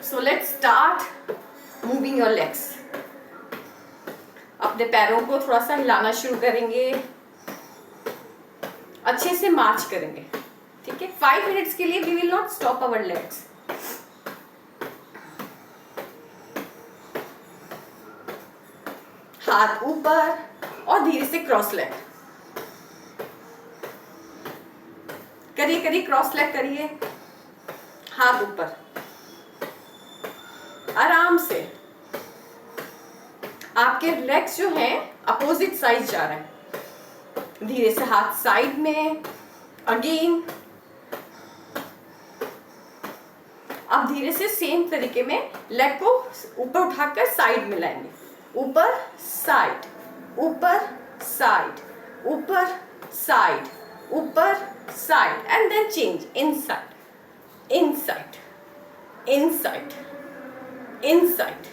So let's start moving your legs. अपने पैरों को थोड़ा सा हिलाना शुरू करेंगे, अच्छे से मार्च करेंगे, ठीक है। 5 मिनट्स के लिए we will not stop our legs. हाथ ऊपर और धीरे से क्रॉस लेग करिए, करिए क्रॉस लेग करिए, हाथ ऊपर, आराम से। आपके लेग्स जो हैं अपोजिट साइड जा रहे हैं। धीरे से हाथ साइड में, अगेन। अब धीरे से सेम तरीके में लेग को ऊपर उठाकर साइड में लाएंगे। ऊपर साइड, ऊपर साइड, ऊपर साइड, ऊपर side, and then change inside, inside, inside, inside,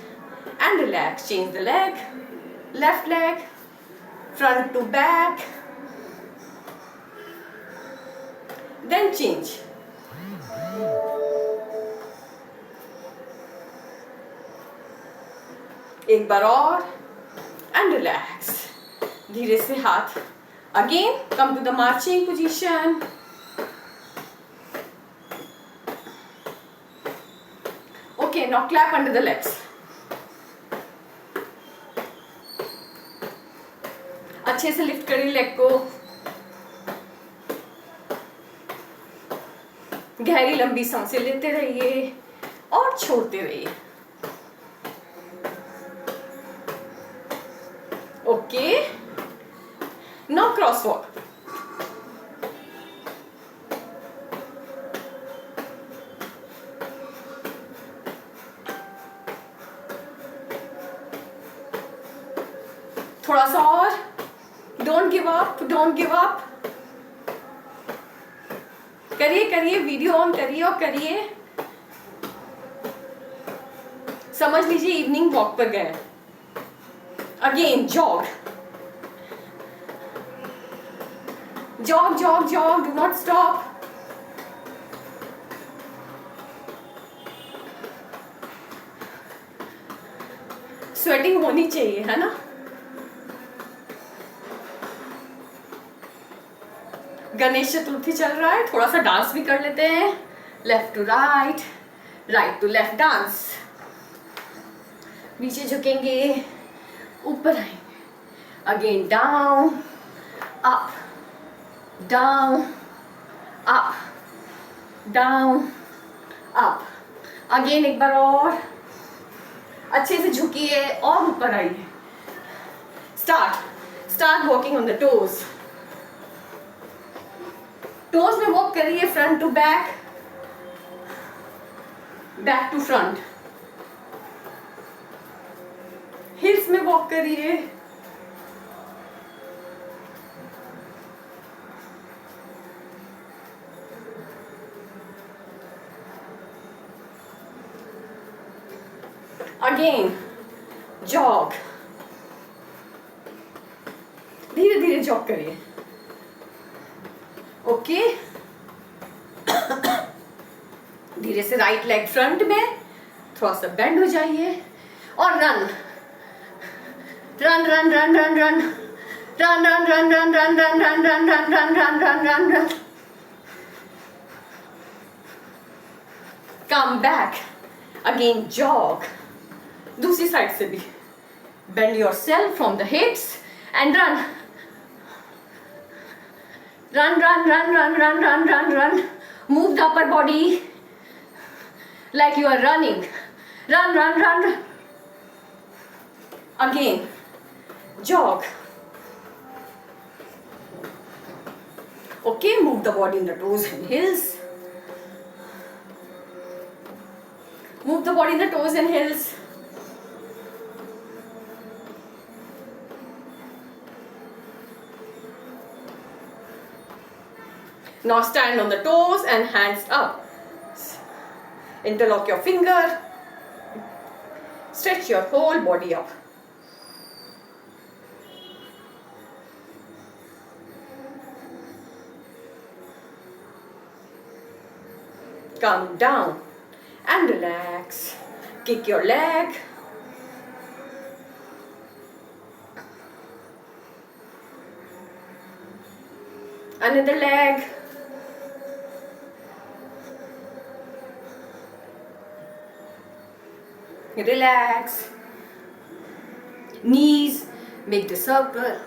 and relax. Change the leg, left leg, front to back, then change. एक बार और, and relax. धीरे से हाथ, again come to the marching position. Okay, now clap under the legs. अच्छे से lift करिए leg को, गहरी लंबी सांसें लेते रहिए और छोड़ते रहिए। Okay, now cross walk. थोड़ा सा और, don't give up, don't give up. करिए, करिए, वीडियो ऑन करिए और करिए। समझ लीजिए इवनिंग वॉक पर गए। Again jog, jog, jog, jog, do not stop. Sweating होनी चाहिए, है ना। गणेश चतुर्थी चल रहा है, थोड़ा सा डांस भी कर लेते हैं। Left to right, right to left dance. नीचे झुकेंगे, ऊपर आएंगे, again down, up, down, up, down, up. Again एक बार और, अच्छे से झुकिए और ऊपर आइए। Start walking on the toes. Toes में वॉक करिए, front to back, back to front. Heels में वॉक करिए। अगेन जॉग, धीरे धीरे जॉग करिए। ओके, धीरे से राइट लेग फ्रंट में, थोड़ा सा बेंड हो जाइए और run, run, run, run, run, run, run, run, run, run, run, run, run, run, run, run, run, run, run, run. Come back, again jog. दूसरी साइड से भी bend yourself from the हिप्स and run, run, run, run, run, run, run, run, run. Move the upper body like you are running. Run, run, run, run. Again, jog. Okay, move the body in the toes and heels. Move the body in the toes and heels. Now stand on the toes and hands up. Interlock your finger. Stretch your whole body up. Come down and relax. Kick your leg. Another leg. Relax. Knees, make the circle.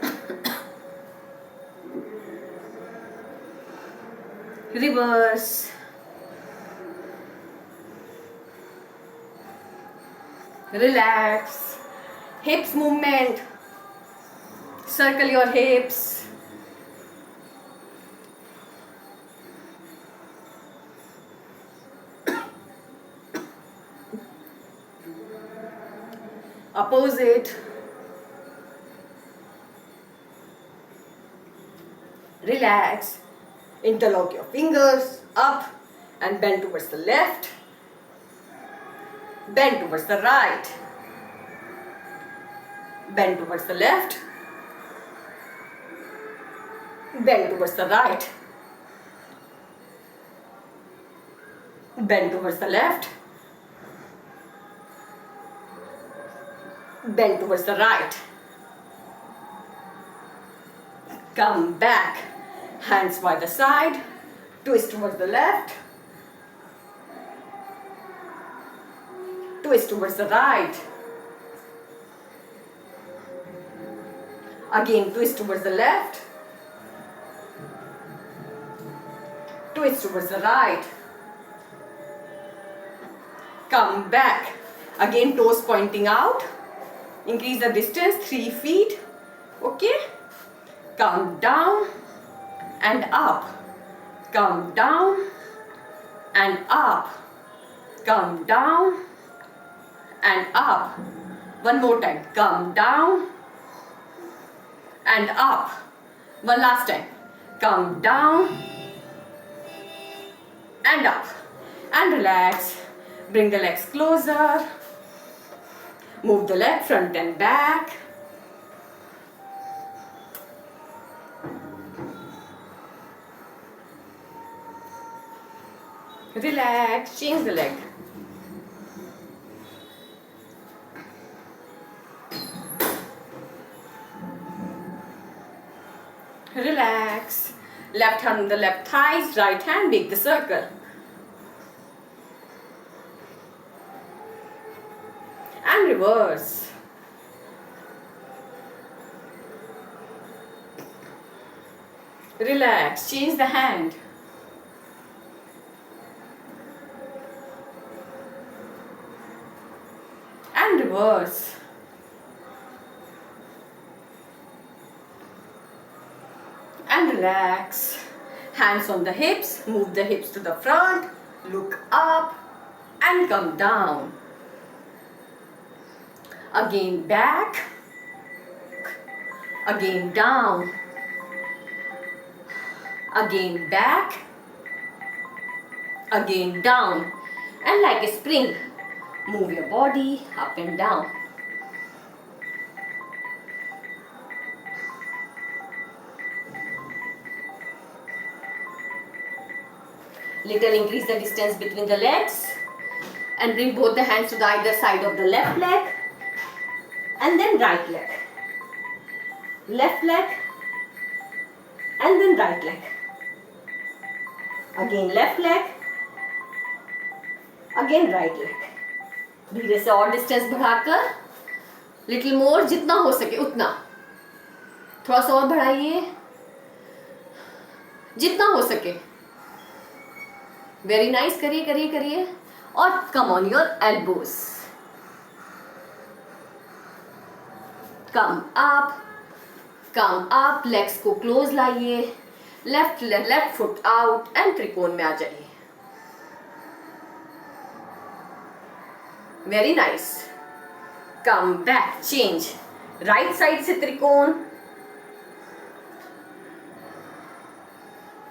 Reverse. Relax. Hips movement. Circle your hips. Opposite. Relax. Interlock your fingers up and bend towards the left. Bend towards the right. Bend towards the left. Bend towards the right. Bend towards the left. Bend towards the right. Come back. Hands by the side. Twist towards the left. Twist towards the right. Again, twist towards the left. Twist towards the right. Come back. Again, toes pointing out. Increase the distance, 3 feet. Okay? Come down and up. Come down and up. Come down and up. One more time. Come down and up. One last time. Come down and up. And relax. Bring the legs closer. Move the leg front and back. Relax. Change the leg. Relax. Left hand on the left thighs, right hand make the circle. And reverse. Relax. Change the hand. And reverse. And relax. Hands on the hips. Move the hips to the front. Look up and come down. Again back. Again down. Again back. Again down. And like a spring, move your body up and down. Little increase the distance between the legs and bring both the hands to the either side of the left leg and then right leg. Left leg and then right leg. Again left leg, again right leg. धीरे से और distance बढ़ाकर little more, जितना हो सके उतना. थोड़ा सा और बढ़ाइए जितना हो सके. Very nice. करिए करिए करिए. और come on your elbows. Come up. Legs को क्लोज लाइए. लेफ्ट फुट आउट एंड त्रिकोण में आ जाइए. Very nice. Come back. Change. Right side से त्रिकोण.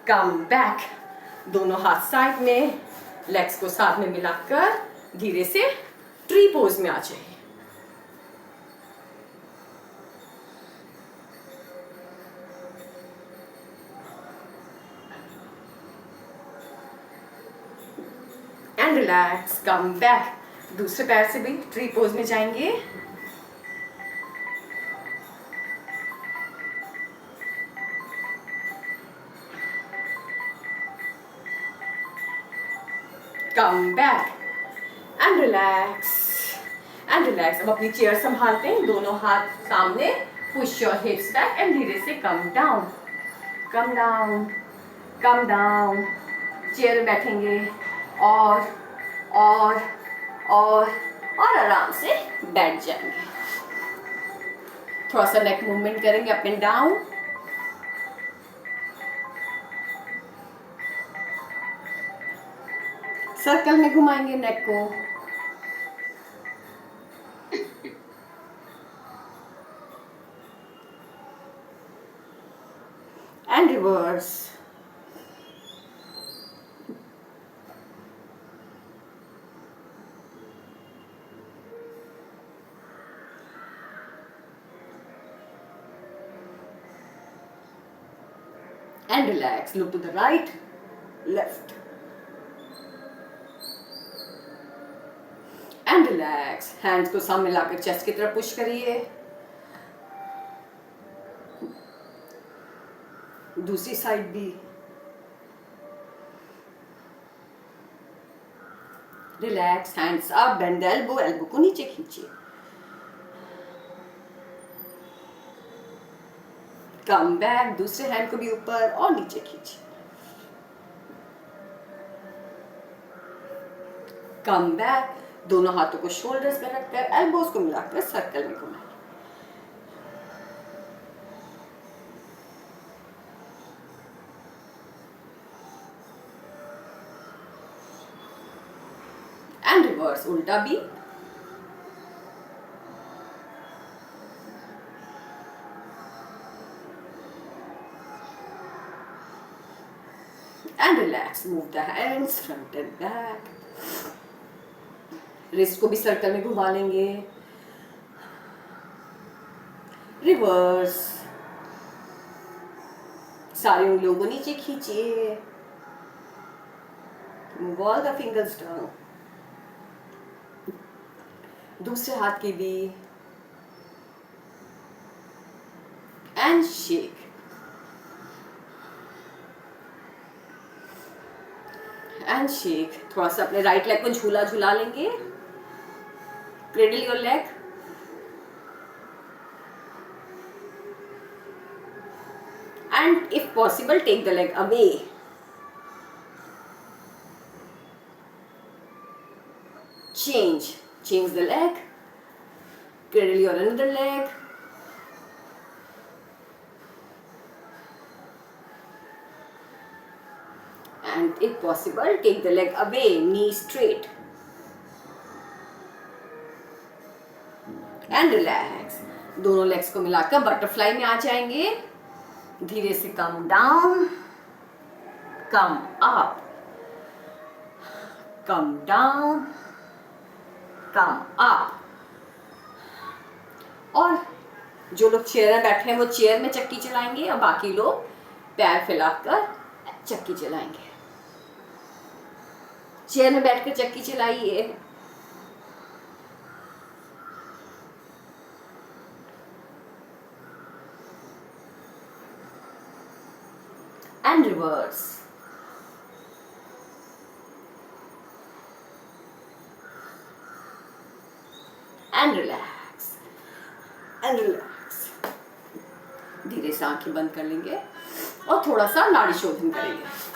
Come back. दोनों हाथ साइड में. लेग्स को साथ में मिलाकर धीरे से ट्री पोज में आ जाइए. and relax, come back. दूसरे पैर से भी ट्री पोज में जाएंगे। Come back and relax and relax. अब अपनी चेयर संभालते हैं, दोनों हाथ सामने, push your hips back and धीरे से come down, come down, come down. Chair में बैठेंगे और और और और आराम से बैठ जाएंगे। थोड़ा सा नेक मूवमेंट करेंगे अप एंड डाउन। सर्कल में घुमाएंगे नेक को। And reverse. And relax. Look to the right, left. And relax. Hands को सामने लाकर चेस्ट की तरफ पुश करिए। दूसरी साइड भी। Relax, hands up, bend elbow, elbow को नीचे खींचिए। कम बैक, दूसरे हैंड को भी ऊपर और नीचे खींचिए। कम बैक, दोनों हाथों को शोल्डर्स पे रखकर एल्बोज को मिलाकर सर्कल में घुमाएं। एंड रिवर्स, उल्टा भी। And relax, move the hands front and back. Wrist को भी सर्कल में घुमा लेंगे। रिवर्स, सारी उंगलियों को नीचे खींचिए। Move all the fingers down. दूसरे हाथ की भी। And shake. And shake. थोड़ा सा अपने राइट लेग को झूला झूला लेंगे। Cradle your leg. And if possible take the leg away. Change the leg. Cradle your another leg. And if possible, take the leg away, knee straight. And relax. दोनों legs को मिलाकर butterfly में आ जाएंगे। धीरे से come down, come up, come down, come up. और जो लोग चेयर में बैठे हैं वो चेयर में चक्की चलाएंगे और बाकी लोग पैर फैलाकर चक्की चलाएंगे। चेयर में बैठकर चक्की चलाइए। And reverse. And relax and relax. धीरे से आंखें बंद कर लेंगे और थोड़ा सा नाड़ी शोधन करेंगे।